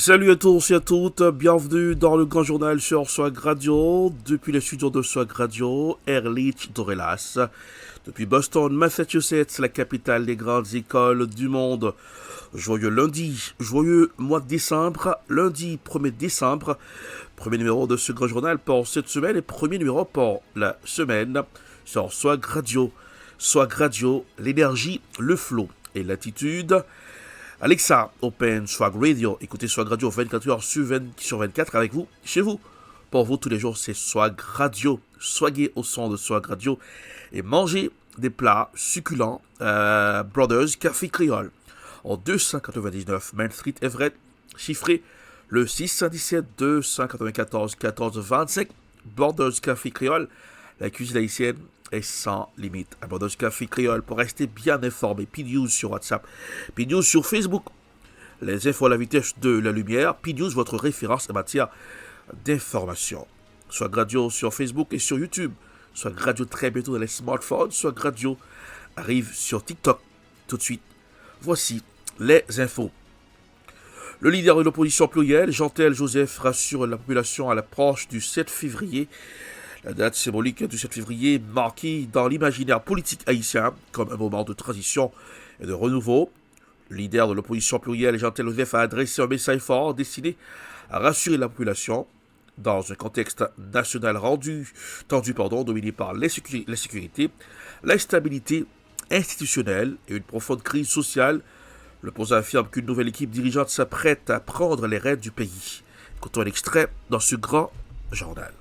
Salut à tous et à toutes, bienvenue dans le grand journal sur Swag Radio, depuis les studios de Swag Radio, Ehrlich Dorelas, depuis Boston, Massachusetts, la capitale des grandes écoles du monde. Joyeux lundi, joyeux mois de décembre, lundi 1er décembre, premier numéro de ce grand journal pour cette semaine et premier numéro pour la semaine sur Swag Radio. Swag Radio, l'énergie, le flow et l'attitude. Alexa, open Swag Radio. Écoutez Swag Radio 24 heures sur 24 avec vous, chez vous. Pour vous, tous les jours, c'est Swag Radio. Soyez au son de Swag Radio et mangez des plats succulents. Brothers Café Créole en 299 Main Street, Everett, chiffré le 617 294 14 25. Brothers Café Créole, la cuisine haïtienne est sans limite. À Brothers Café Créole pour rester bien informé. P-News sur WhatsApp, P-News sur Facebook. Les infos à la vitesse de la lumière. P-News, votre référence en matière d'information. Swag Radio sur Facebook et sur YouTube. Swag Radio très bientôt dans les smartphones. Swag Radio arrive sur TikTok tout de suite. Voici les infos. Le leader de l'opposition plurielle, Jean-Tel Joseph, rassure la population à l'approche du 7 février. La date symbolique du 7 février marquée dans l'imaginaire politique haïtien comme un moment de transition et de renouveau. Le leader de l'opposition plurielle, Jean-Tel Joseph, a adressé un message fort destiné à rassurer la population dans un contexte national dominé par l'insécurité, l'instabilité institutionnelle et une profonde crise sociale. L'opposant affirme qu'une nouvelle équipe dirigeante s'apprête à prendre les rênes du pays. Écoutons un extrait dans ce grand journal.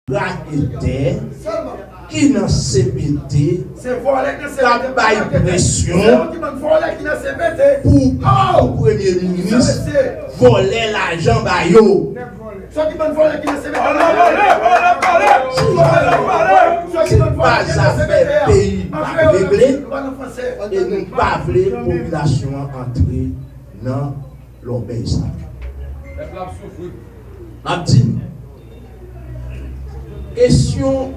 La était qui dans CPT la baille pression pour premier ministre voler l'argent bayo. C'est pas affaire pays réglé et nous pas voulons population entrer dans l'obéissance. Abdine. Question,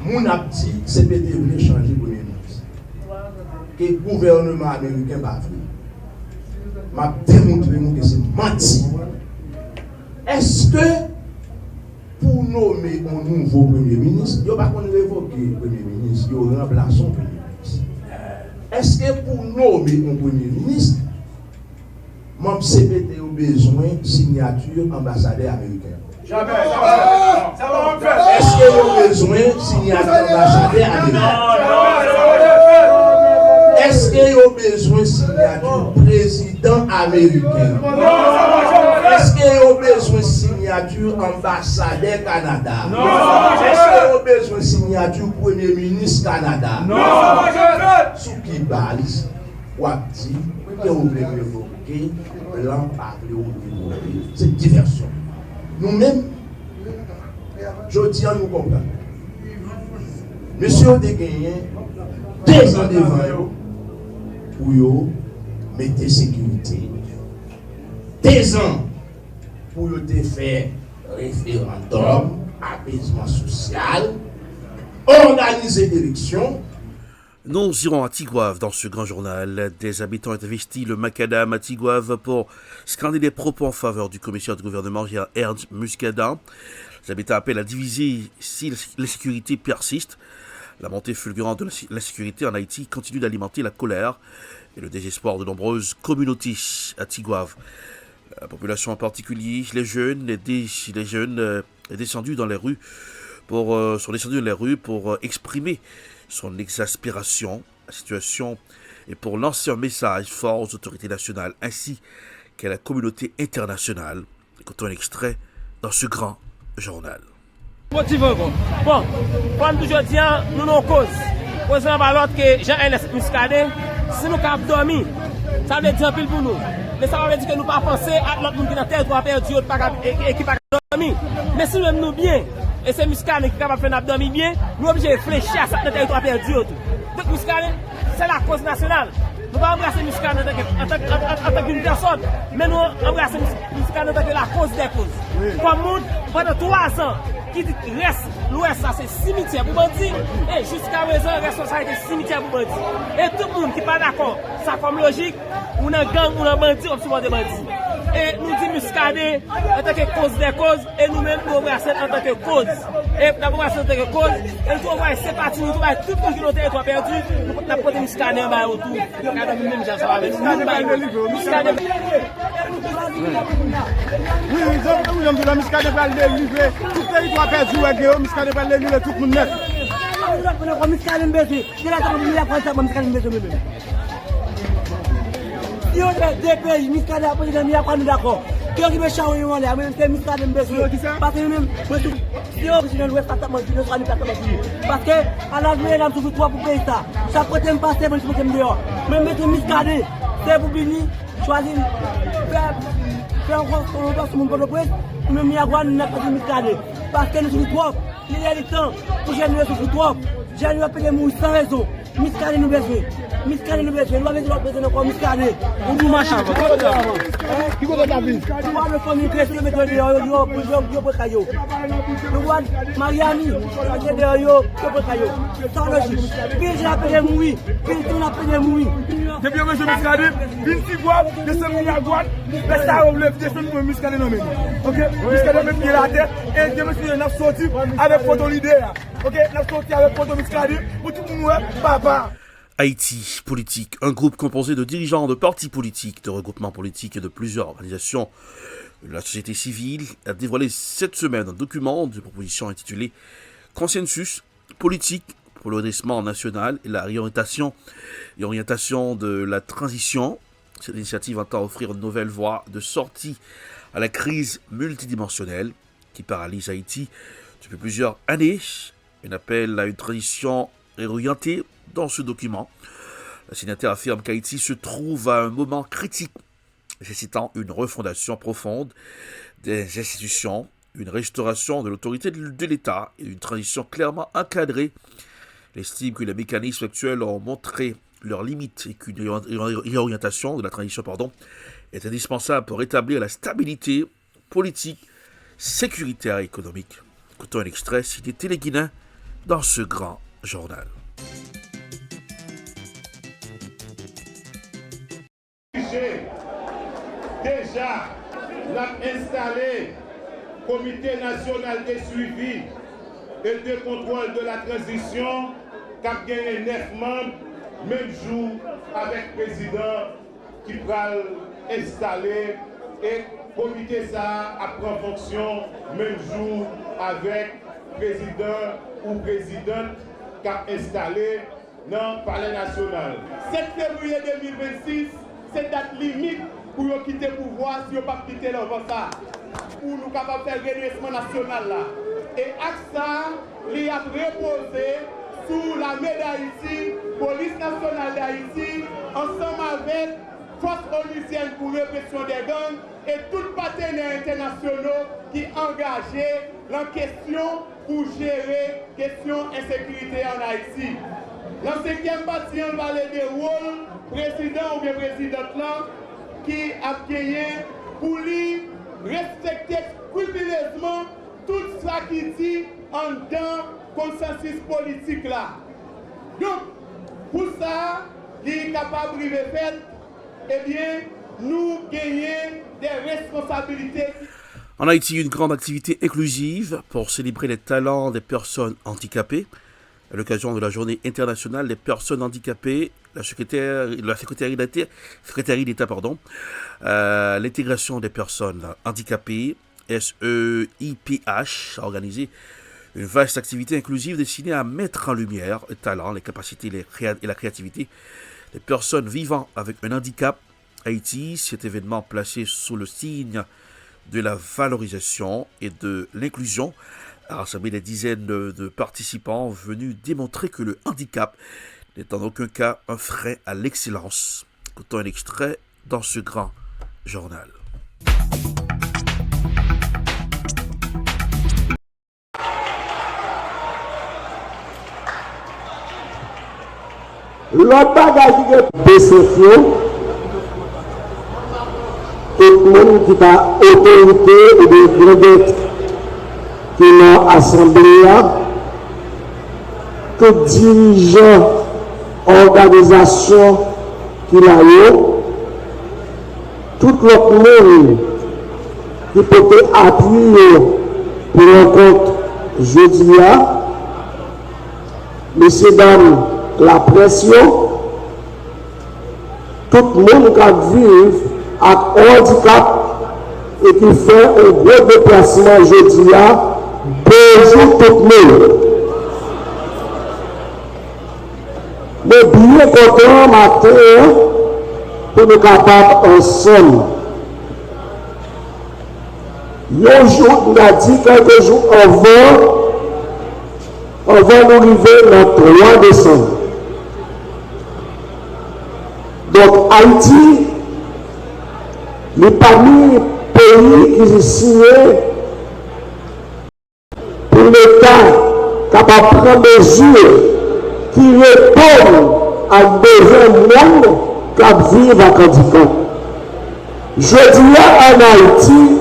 mon abdi, c'est peut-être voulu changer pour les ministres. Que le gouvernement américain va venir. M'a démontré que c'est menti. Est-ce que pour nommer un nouveau premier ministre, il n'y a pas qu'on révoque le premier ministre, il y a remplace son premier ministre. Est-ce que pour nommer un premier ministre, mon CPT a besoin de signature ambassadeur américain? Jamais. Est-ce qu'il y a besoin de signature ambassadeur américain? Est-ce qu'il y a besoin de signature président américain? Est-ce qu'il y a besoin de signature ambassadeur Canada? Est-ce qu'il y a besoin de signature premier ministre Canada? Sous qui base, ou a dit que vous voulez révoquer, blanc parler ou révoquer. C'est diversion. Nous-mêmes, je tiens à nous comprendre. Monsieur de gagné 2 ans devant pour mettre sécurité. 2 ans pour faire référendum, apaisement social, organiser l'élection. Nous irons à Tigouave dans ce grand journal. Des habitants ont investi le macadam à Tigouave pour scander des propos en faveur du commissaire du gouvernement Ernst Muscadin. Les habitants appellent à diviser si l'insécurité persiste. La montée fulgurante de l'insécurité en Haïti continue d'alimenter la colère et le désespoir de nombreuses communautés à Tigouave. La population en particulier, les jeunes sont descendus dans les rues pour exprimer son exaspération à la situation et pour lancer un message fort aux autorités nationales ainsi qu'à la communauté internationale. Écoutons un extrait dans ce grand journal. Bon, comme toujours dit, nous avons cause. Cause en valeur que Jean-Ernest Muscadet, si nous avons dormi, ça veut dire pile pour nous. Mais ça veut dire que nous ne pouvons pas penser à l'autre monde qui est dans le territoire perdu et qui n'a pas dormi. Mais si nous aimons bien, et c'est Muscadet qui est capable de faire dormir bien, nous sommes obligés de réfléchir à ce territoire perdu. Donc Muscadet, c'est la cause nationale. Nous ne pouvons pas embrasser Muscadet en tant qu'une personne, mais nous embrasser Muscadet en tant que la cause des causes. Comme nous, pendant 3 ans, qui dit qu'il reste l'Ouest, ça c'est cimetière pour bandits. Et jusqu'à présent, responsabilité cimetière pour bandits. Et tout le monde qui n'est pas d'accord, ça comme logique, ou dans gang, ou dans bandit, ou souvent des bandits. Et nous disons Muscadet en tant que cause des causes, et nous-mêmes nous embrassons en tant que cause. Et nous embrassons en tant que cause, et nous envoyons ces partis, nous envoyons tout le monde qui nous territoire perdu, nous avons Muscadet en bas autour. Nous avons nous-mêmes, j'en sais avec Muscadet. Oui, nous avons dit Muscadet va le livrer, tout le territoire perdu, Muscadet va le livrer, tout le monde net. Muscadet mbese, c'est là que nous avons Muscadet mbese. Si on est des pays, Muscadet a posé des milliards pour nous d'accord. Qui est changer on là, même c'est Muscadet mbese. Parce que même si on est dans l'ouest, ça m'a dit, parce que à la journée, là, nous avons 3 pour payer ça. Chaque côté me passe, je peux me dehors. Même mettre Muscadet, c'est pour venir choisir, faire encore sur mon propre presse, pour me mettre à nous avons Muscadet. Parce que nous sommes trop, il y a du temps pour générer sur trop. J'ai appelé mourir sans raison. Muscadet nous besoin. Muscadet nous besoin. Nous avons dit notre président comme Muscadet. On nous marche avant. Qui va dans la ville? Nous avons famille qui est mettre dehors, pour caillou. Nous avons Mariani, qui est dehors, pour caillou. Sans logique. Puis j'ai appelé mourir. Puis on a appelé mourir. Depuis que M. Muscadet, 26 voix, descend à droite, laisse ça au lèvre, descend pour Muscadet non mais. Ok? Muscadet met pied à la tête et je me suis sorti avec photo leader. Ok? Nous avons sorti avec photo Muscadet pour tout le monde, papa. Haïti politique, un groupe composé de dirigeants de partis politiques, de regroupements politiques et de plusieurs organisations de la société civile a dévoilé cette semaine un document de proposition intitulé Consensus politique pour le redressement national et la réorientation de la transition. Cette initiative entend offrir une nouvelle voie de sortie à la crise multidimensionnelle qui paralyse Haïti depuis plusieurs années. Un appel à une transition réorientée. Dans ce document, la signataire affirme qu'Haïti se trouve à un moment critique, nécessitant une refondation profonde des institutions, une restauration de l'autorité de l'État et une transition clairement encadrée. Elle estime que les mécanismes actuels ont montré leurs limites et qu'une réorientation de la transition est indispensable pour rétablir la stabilité politique, sécuritaire et économique. Écoutons un extrait cité Téléguinéen dans ce grand journal. Déjà, l'a installé Comité national de suivi et de contrôle de la transition qui a gagné 9 membres, même jour avec le président qui va installer et comité ça a pris fonction même jour avec président ou présidente qui a installé dans le palais national. 7 février 2026, c'est date limite pour quitter le pouvoir si on ne pas quitter l'avant ça. Pour nous capables de faire le redressement national là. Et avec ça, il a reposé sous la main d'Haïti, police nationale d'Haïti, ensemble avec force onusienne pour répression des gangs et tous les partenaires internationaux qui engagés la question pour gérer la question insécurité en Haïti. Dans le 5e bâtiment, on va aller des rôles, président ou bien présidente là, qui a gagné pour lui respecter scrupuleusement tout ce qui dit en dans consensus politique là. Donc, pour ça, il est capable de faire, eh bien, nous gagner des responsabilités. En Haïti, une grande activité inclusive pour célébrer les talents des personnes handicapées. À l'occasion de la Journée internationale des personnes handicapées, la secrétaire d'État, l'intégration des personnes handicapées, SEIPH, a organisé une vaste activité inclusive destinée à mettre en lumière les talents, les capacités et la créativité des personnes vivant avec un handicap. Haïti, cet événement placé sous le signe de la valorisation et de l'inclusion, a rassemblé des dizaines de participants venus démontrer que le handicap n'est en aucun cas un frein à l'excellence. Écoutons un extrait dans ce grand journal. L'autre bagage de déception, tout le monde qui a autorité et de grandeur. qui dans l'Assemblée, tout dirigeant, organisation qui l'a eu, tout l'autre monde qui peut appuyer pour rencontre jeudi, messieurs, dames, la pression, tout le monde qui vit avec handicap et qui fait un gros déplacement jeudi, bonjour tout le monde. Mais bien content matin pour nous capables ensemble. Un jour, on a dit quelques jours avant, on va nous arriver le 3 décembre. Donc Haïti, les parmi les pays qui ont signé pour l'État capable de prendre des mesures qui répondent à besoin monde qui vivent à handicap. Je dis en Haïti,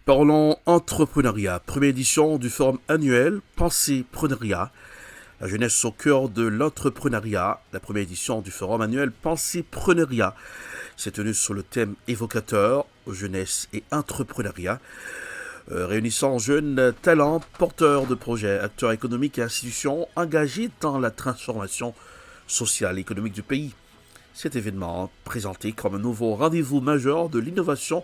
Parlons entrepreneuriat, première édition du forum annuel Pensée-Preneuriat. La jeunesse au cœur de l'entrepreneuriat, la première édition du forum annuel Pensée-Preneuriat s'est tenue sur le thème évocateur, jeunesse et entrepreneuriat, réunissant jeunes talents, porteurs de projets, acteurs économiques et institutions engagés dans la transformation sociale et économique du pays. Cet événement, présenté comme un nouveau rendez-vous majeur de l'innovation,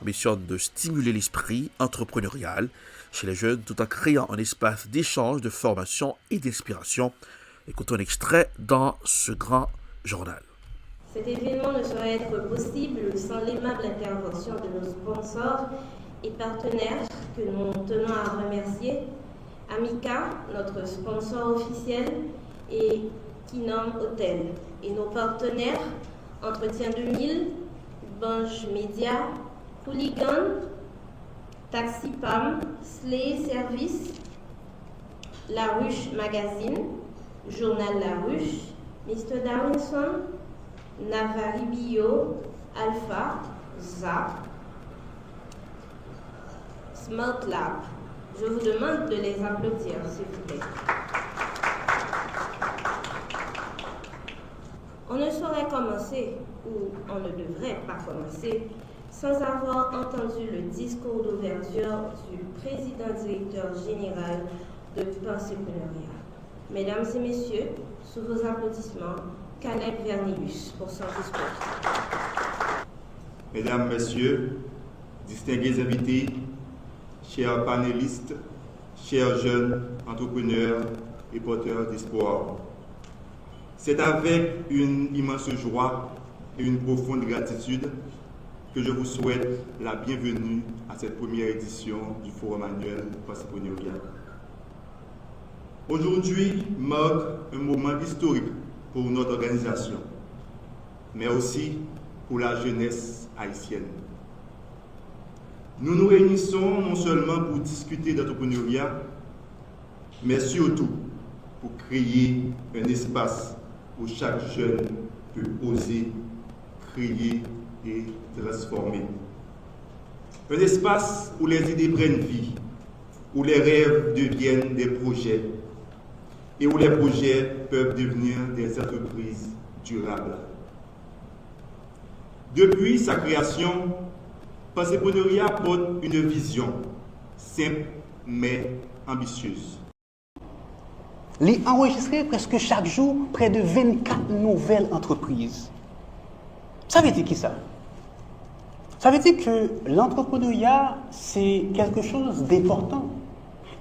ambitionne de stimuler l'esprit entrepreneurial chez les jeunes tout en créant un espace d'échange, de formation et d'inspiration. Écoutons un extrait dans ce grand journal. Cet événement ne saurait être possible sans l'aimable intervention de nos sponsors et partenaires que nous tenons à remercier. Amica, notre sponsor officiel, et Kinam Hotel. Et nos partenaires, Entretien 2000, Bange Média, Hooligan, Taxi Pam, Slay Service, La Ruche Magazine, Journal La Ruche, Mr. Darwinson, Navari Bio, Alpha, ZAP, Smart Lab. Je vous demande de les applaudir, s'il vous plaît. On ne saurait commencer, ou on ne devrait pas commencer, sans avoir entendu le discours d'ouverture du président-directeur général de Pensée-Preneuriat. Mesdames et messieurs, sous vos applaudissements, Caleb Vernilius pour son discours. Mesdames, Messieurs, distingués invités, chers panélistes, chers jeunes entrepreneurs et porteurs d'espoir, c'est avec une immense joie et une profonde gratitude que je vous souhaite la bienvenue à cette première édition du Forum annuel Pensée-Preneuriat. Aujourd'hui marque un moment historique pour notre organisation, mais aussi pour la jeunesse haïtienne. Nous nous réunissons non seulement pour discuter d'entrepreneuriat, mais surtout pour créer un espace où chaque jeune peut oser, créer et transformer. Un espace où les idées prennent vie, où les rêves deviennent des projets et où les projets peuvent devenir des entreprises durables. Depuis sa création, Pensée-Preneuriat porte une vision simple mais ambitieuse. Il a enregistré presque chaque jour près de 24 nouvelles entreprises. Ça veut dire qui ça? Ça veut dire que l'entrepreneuriat, c'est quelque chose d'important.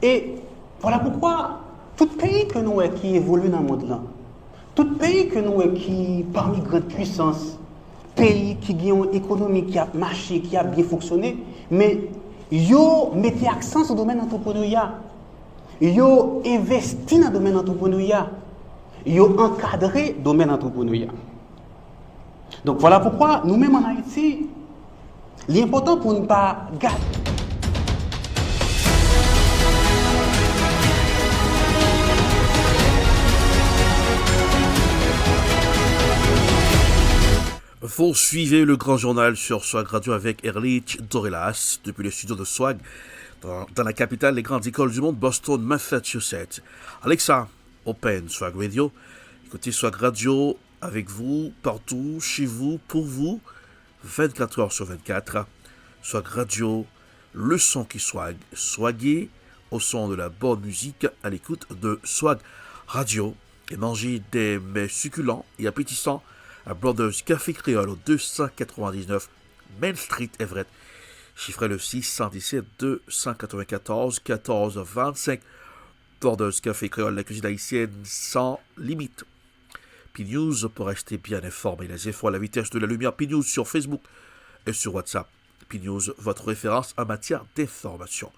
Et voilà pourquoi tout pays que nous qui évolue dans le monde là, tout pays que nous qui parmi grandes puissances, pays qui ont une économie qui a marché, qui a bien fonctionné, mais yo mettez accent sur le domaine entrepreneuriat. Yo investi dans le domaine entrepreneuriat. Yo encadré le domaine entrepreneuriat. Donc voilà pourquoi nous-mêmes en Haïti, l'important pour ne pas garder. Vous suivez le grand journal sur Swag Radio avec Erlich Dorelas depuis les studios de Swag dans la capitale des grandes écoles du monde, Boston, Massachusetts. Alexa, open Swag Radio. Écoutez Swag Radio avec vous, partout, chez vous, pour vous, 24 heures sur 24. Swag Radio, le son qui swag, swagué au son de la bonne musique à l'écoute de Swag Radio et mangez des mets succulents et appétissants à Brothers Café Créole au 299 Main Street, Everett. Chiffrez le 617 294 14 25. Brothers Café Créole, la cuisine haïtienne sans limite. P-News pour rester bien informé. Les infos à la vitesse de la lumière. P-News sur Facebook et sur WhatsApp. P-News, votre référence en matière d'information.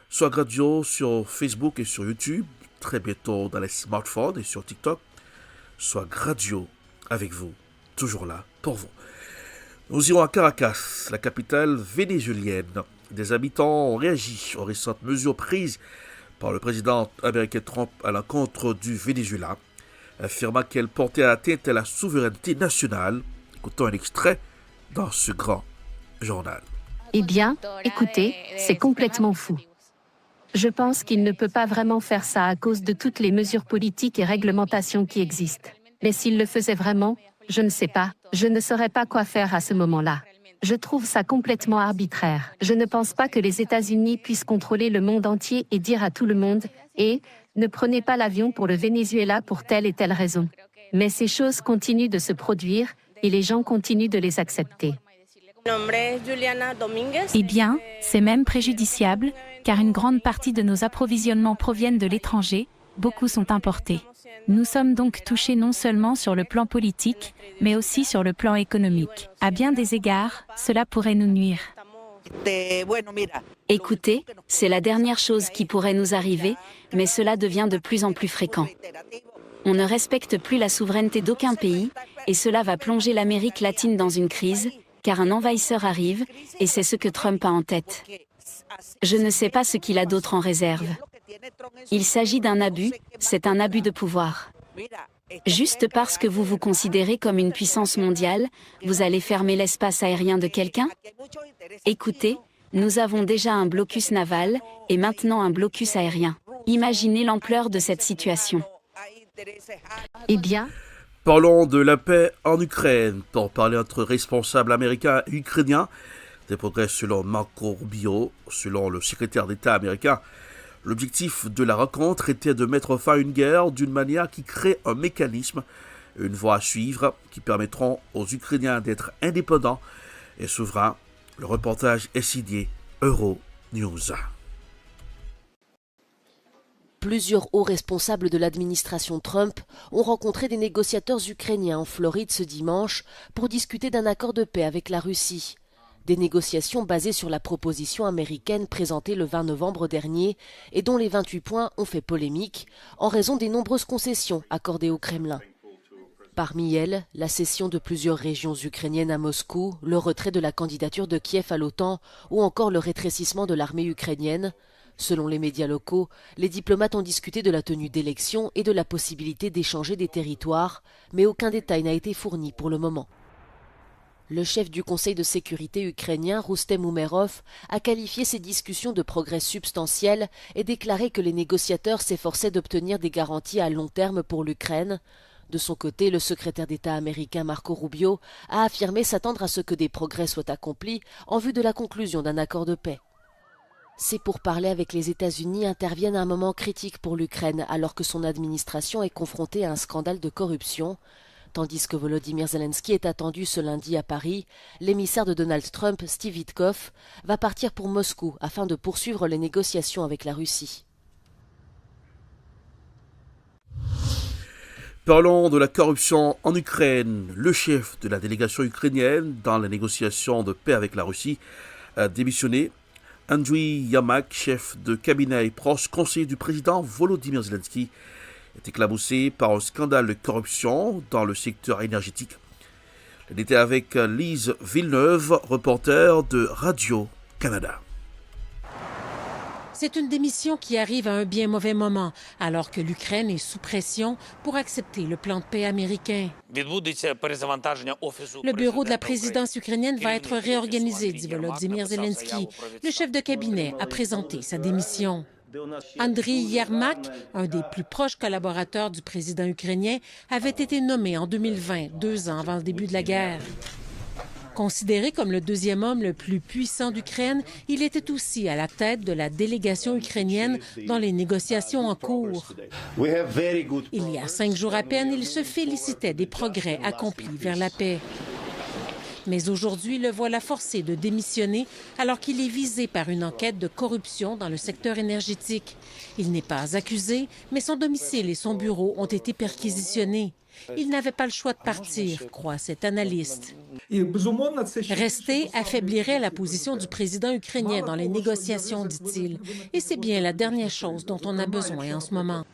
Swag Radio sur Facebook et sur YouTube. Très bientôt dans les smartphones et sur TikTok. Swag Radio avec vous, toujours là pour vous. Nous irons à Caracas, la capitale vénézuélienne. Des habitants ont réagi aux récentes mesures prises par le président américain Trump à l'encontre du Venezuela, affirmant qu'elle portait atteinte à la souveraineté nationale. Écoutons un extrait dans ce grand journal. Eh bien, écoutez, c'est complètement fou. Je pense qu'il ne peut pas vraiment faire ça à cause de toutes les mesures politiques et réglementations qui existent. Mais s'il le faisait vraiment, je ne sais pas, je ne saurais pas quoi faire à ce moment-là. Je trouve ça complètement arbitraire. Je ne pense pas que les États-Unis puissent contrôler le monde entier et dire à tout le monde « ne prenez pas l'avion pour le Venezuela pour telle et telle raison ». Mais ces choses continuent de se produire et les gens continuent de les accepter. Eh bien, c'est même préjudiciable, car une grande partie de nos approvisionnements proviennent de l'étranger, beaucoup sont importés. Nous sommes donc touchés non seulement sur le plan politique, mais aussi sur le plan économique. À bien des égards, cela pourrait nous nuire. Écoutez, c'est la dernière chose qui pourrait nous arriver, mais cela devient de plus en plus fréquent. On ne respecte plus la souveraineté d'aucun pays, et cela va plonger l'Amérique latine dans une crise, car un envahisseur arrive, et c'est ce que Trump a en tête. Je ne sais pas ce qu'il a d'autre en réserve. Il s'agit d'un abus, c'est un abus de pouvoir. Juste parce que vous vous considérez comme une puissance mondiale, vous allez fermer l'espace aérien de quelqu'un ? Écoutez, nous avons déjà un blocus naval, et maintenant un blocus aérien. Imaginez l'ampleur de cette situation. Eh bien, parlons de la paix en Ukraine. Pour parler entre responsables américains et ukrainiens, des progrès selon Marco Rubio, selon le secrétaire d'État américain. L'objectif de la rencontre était de mettre fin à une guerre d'une manière qui crée un mécanisme, une voie à suivre qui permettront aux Ukrainiens d'être indépendants et souverains. Le reportage est signé Euronews. Plusieurs hauts responsables de l'administration Trump ont rencontré des négociateurs ukrainiens en Floride ce dimanche pour discuter d'un accord de paix avec la Russie. Des négociations basées sur la proposition américaine présentée le 20 novembre dernier et dont les 28 points ont fait polémique en raison des nombreuses concessions accordées au Kremlin. Parmi elles, la cession de plusieurs régions ukrainiennes à Moscou, le retrait de la candidature de Kiev à l'OTAN ou encore le rétrécissement de l'armée ukrainienne. Selon les médias locaux, les diplomates ont discuté de la tenue d'élections et de la possibilité d'échanger des territoires, mais aucun détail n'a été fourni pour le moment. Le chef du Conseil de sécurité ukrainien, Roustem Umerov, a qualifié ces discussions de progrès substantiels et déclaré que les négociateurs s'efforçaient d'obtenir des garanties à long terme pour l'Ukraine. De son côté, le secrétaire d'État américain Marco Rubio a affirmé s'attendre à ce que des progrès soient accomplis en vue de la conclusion d'un accord de paix. Ces pourparlers avec les États-Unis interviennent à un moment critique pour l'Ukraine alors que son administration est confrontée à un scandale de corruption. Tandis que Volodymyr Zelensky est attendu ce lundi à Paris, l'émissaire de Donald Trump, Steve Witkoff, va partir pour Moscou afin de poursuivre les négociations avec la Russie. Parlons de la corruption en Ukraine. Le chef de la délégation ukrainienne dans les négociations de paix avec la Russie a démissionné. Andriy Yermak, chef de cabinet et proche conseiller du président Volodymyr Zelensky, est éclaboussé par un scandale de corruption dans le secteur énergétique. Elle était avec Lise Villeneuve, reporter de Radio-Canada. C'est une démission qui arrive à un bien mauvais moment, alors que l'Ukraine est sous pression pour accepter le plan de paix américain. Le bureau de la présidence ukrainienne va être réorganisé, dit Volodymyr Zelensky. Le chef de cabinet a présenté sa démission. Andriy Yermak, un des plus proches collaborateurs du président ukrainien, avait été nommé en 2020, 2 ans avant le début de la guerre. Considéré comme le deuxième homme le plus puissant d'Ukraine, il était aussi à la tête de la délégation ukrainienne dans les négociations en cours. Il y a 5 jours à peine, il se félicitait des progrès accomplis vers la paix. Mais aujourd'hui, le voilà forcé de démissionner alors qu'il est visé par une enquête de corruption dans le secteur énergétique. Il n'est pas accusé, mais son domicile et son bureau ont été perquisitionnés. Il n'avait pas le choix de partir, croit cet analyste. Rester affaiblirait la position du président ukrainien dans les négociations, dit-il. Et c'est bien la dernière chose dont on a besoin en ce moment.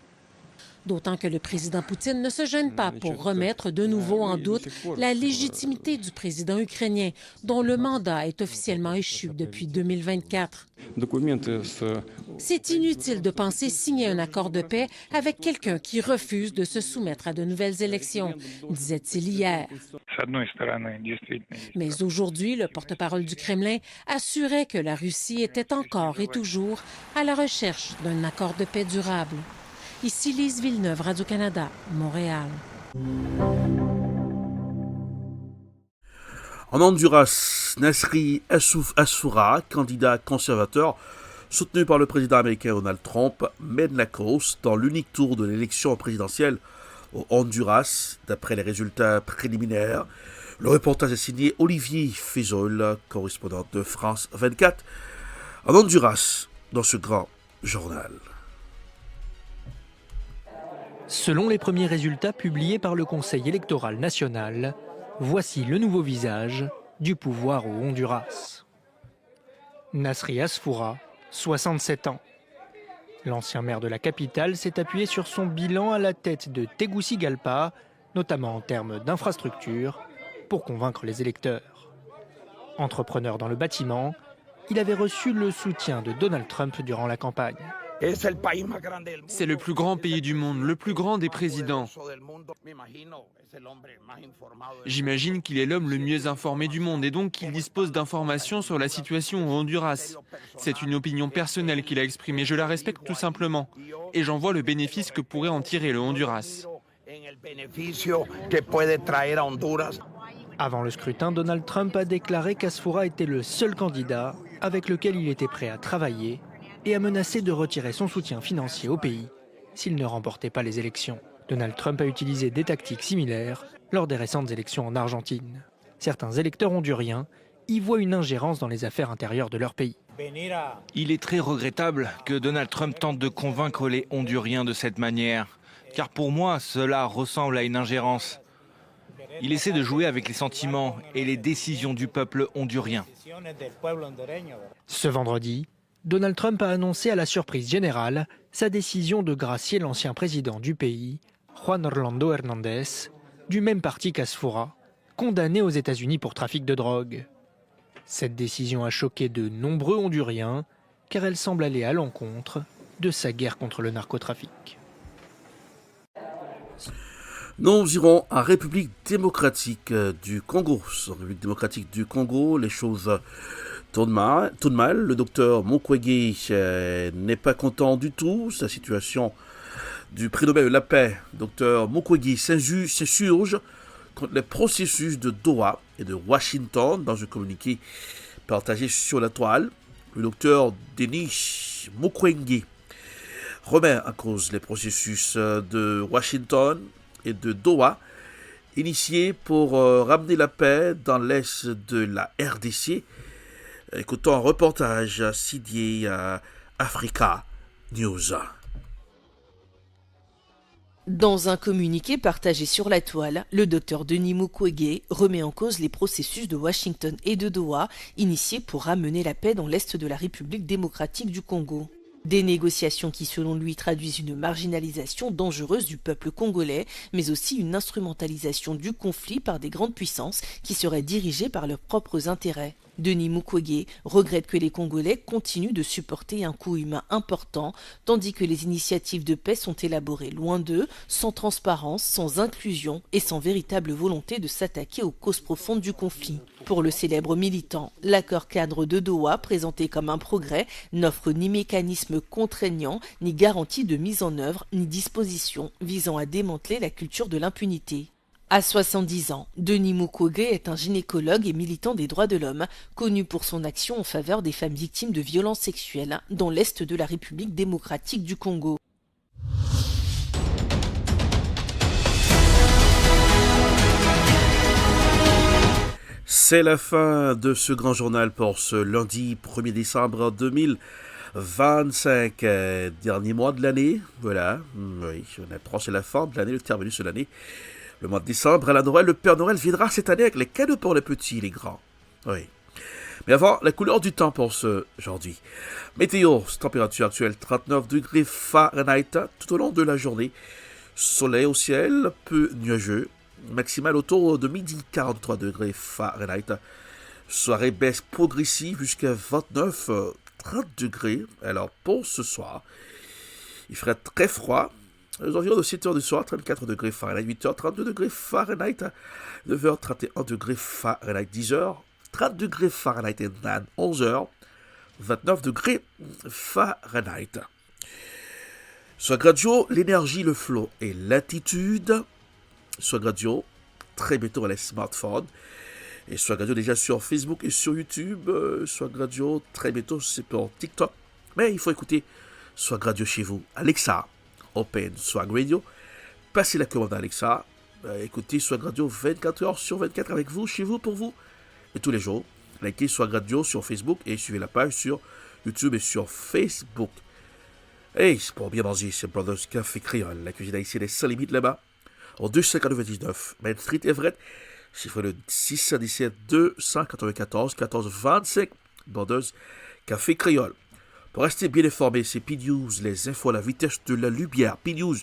D'autant que le président Poutine ne se gêne pas pour remettre de nouveau en doute la légitimité du président ukrainien, dont le mandat est officiellement échu depuis 2024. C'est inutile de penser signer un accord de paix avec quelqu'un qui refuse de se soumettre à de nouvelles élections, disait-il hier. Mais aujourd'hui, le porte-parole du Kremlin assurait que la Russie était encore et toujours à la recherche d'un accord de paix durable. Ici Lise Villeneuve, Radio-Canada, Montréal. En Honduras, Nasri Asfoura, candidat conservateur soutenu par le président américain Donald Trump, mène la course dans l'unique tour de l'élection présidentielle au Honduras, d'après les résultats préliminaires. Le reportage est signé Olivier Fézol, correspondant de France 24, en Honduras, dans ce grand journal. Selon les premiers résultats publiés par le Conseil électoral national, voici le nouveau visage du pouvoir au Honduras. Nasri Asfoura, 67 ans. L'ancien maire de la capitale s'est appuyé sur son bilan à la tête de Tegucigalpa, notamment en termes d'infrastructures, pour convaincre les électeurs. Entrepreneur dans le bâtiment, il avait reçu le soutien de Donald Trump durant la campagne. C'est le plus grand pays du monde, le plus grand des présidents. J'imagine qu'il est l'homme le mieux informé du monde et donc qu'il dispose d'informations sur la situation au Honduras. C'est une opinion personnelle qu'il a exprimée, je la respecte tout simplement. Et j'en vois le bénéfice que pourrait en tirer le Honduras. Avant le scrutin, Donald Trump a déclaré qu'Asfoura était le seul candidat avec lequel il était prêt à travailler et a menacé de retirer son soutien financier au pays s'il ne remportait pas les élections. Donald Trump a utilisé des tactiques similaires lors des récentes élections en Argentine. Certains électeurs honduriens y voient une ingérence dans les affaires intérieures de leur pays. Il est très regrettable que Donald Trump tente de convaincre les Honduriens de cette manière, car pour moi, cela ressemble à une ingérence. Il essaie de jouer avec les sentiments et les décisions du peuple hondurien. Ce vendredi, Donald Trump a annoncé à la surprise générale sa décision de gracier l'ancien président du pays, Juan Orlando Hernández, du même parti qu'Asfoura, condamné aux États-Unis pour trafic de drogue. Cette décision a choqué de nombreux Honduriens, car elle semble aller à l'encontre de sa guerre contre le narcotrafic. Nous irons en République démocratique du Congo. En République démocratique du Congo, les choses tournent mal. Le docteur Mukwege n'est pas content du tout. Sa situation du prix Nobel de la paix, docteur Mukwege s'insurge contre les processus de Doha et de Washington. Dans un communiqué partagé sur la toile, le docteur Denis Mukwege remet en cause les processus de Washington et de Doha, initiés pour ramener la paix dans l'est de la RDC. Écoutons un reportage signé Africa News. Dans un communiqué partagé sur la toile, le docteur Denis Mukwege remet en cause les processus de Washington et de Doha, initiés pour ramener la paix dans l'est de la République démocratique du Congo. Des négociations qui, selon lui, traduisent une marginalisation dangereuse du peuple congolais, mais aussi une instrumentalisation du conflit par des grandes puissances qui seraient dirigées par leurs propres intérêts. Denis Mukwege regrette que les Congolais continuent de supporter un coût humain important, tandis que les initiatives de paix sont élaborées loin d'eux, sans transparence, sans inclusion et sans véritable volonté de s'attaquer aux causes profondes du conflit. Pour le célèbre militant, l'accord cadre de Doha, présenté comme un progrès, n'offre ni mécanisme contraignant, ni garantie de mise en œuvre, ni disposition visant à démanteler la culture de l'impunité. À 70 ans, Denis Mukwege est un gynécologue et militant des droits de l'homme, connu pour son action en faveur des femmes victimes de violences sexuelles dans l'est de la République démocratique du Congo. C'est la fin de ce grand journal pour ce lundi 1er décembre 2025, dernier mois de l'année. Voilà, oui, on approche la fin de l'année, le terminus de l'année. Le mois de décembre, à la Noël, le Père Noël viendra cette année avec les cadeaux pour les petits et les grands. Oui. Mais avant, la couleur du temps pour ce aujourd'hui. Météo, température actuelle 39 degrés Fahrenheit tout au long de la journée. Soleil au ciel, peu nuageux. Maximal autour de midi 43 degrés Fahrenheit. Soirée baisse progressive jusqu'à 29, 30 degrés. Alors pour ce soir, il fera très froid. Aux environs de 7h du soir, 34 degrés Fahrenheit, 8h, 32 degrés Fahrenheit, 9h, 31 degrés Fahrenheit, 10h, 30 degrés Fahrenheit et 11h, 29 degrés Fahrenheit. Soit radio, l'énergie, le flow et l'attitude. Soit radio, très bientôt à les smartphones. Et soit radio déjà sur Facebook et sur YouTube. Soit radio, très bientôt c'est pour TikTok. Mais il faut écouter Soit radio chez vous. Alexa. Open Swag Radio. Passez la commande à Alexa. Écoutez Swag Radio 24h sur 24 avec vous, chez vous, pour vous. Et tous les jours, likez Swag Radio sur Facebook et suivez la page sur YouTube et sur Facebook. Hey, c'est pour bien manger, c'est Brothers Café Créole. La cuisine haïtienne est sans limite là-bas. En 2,59 Main Street Everett. Chiffre le 617 294 14 25. Brothers Café Créole. Pour rester bien informé, c'est P-News, les infos à la vitesse de la lumière. P-News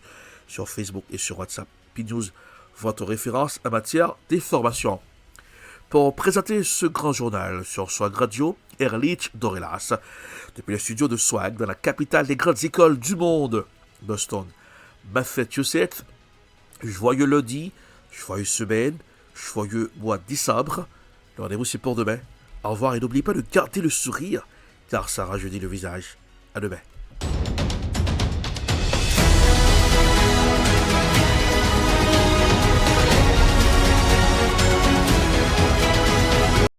sur Facebook et sur WhatsApp. P-News, votre référence en matière d'information. Pour présenter ce grand journal sur Swag Radio, Erlich Dorelas, depuis le studio de Swag, dans la capitale des grandes écoles du monde, Boston, Massachusetts. Joyeux lundi, joyeuse semaine, joyeux mois de décembre. Le rendez-vous c'est pour demain. Au revoir et n'oubliez pas de garder le sourire, car ça rajeunit le visage. À demain.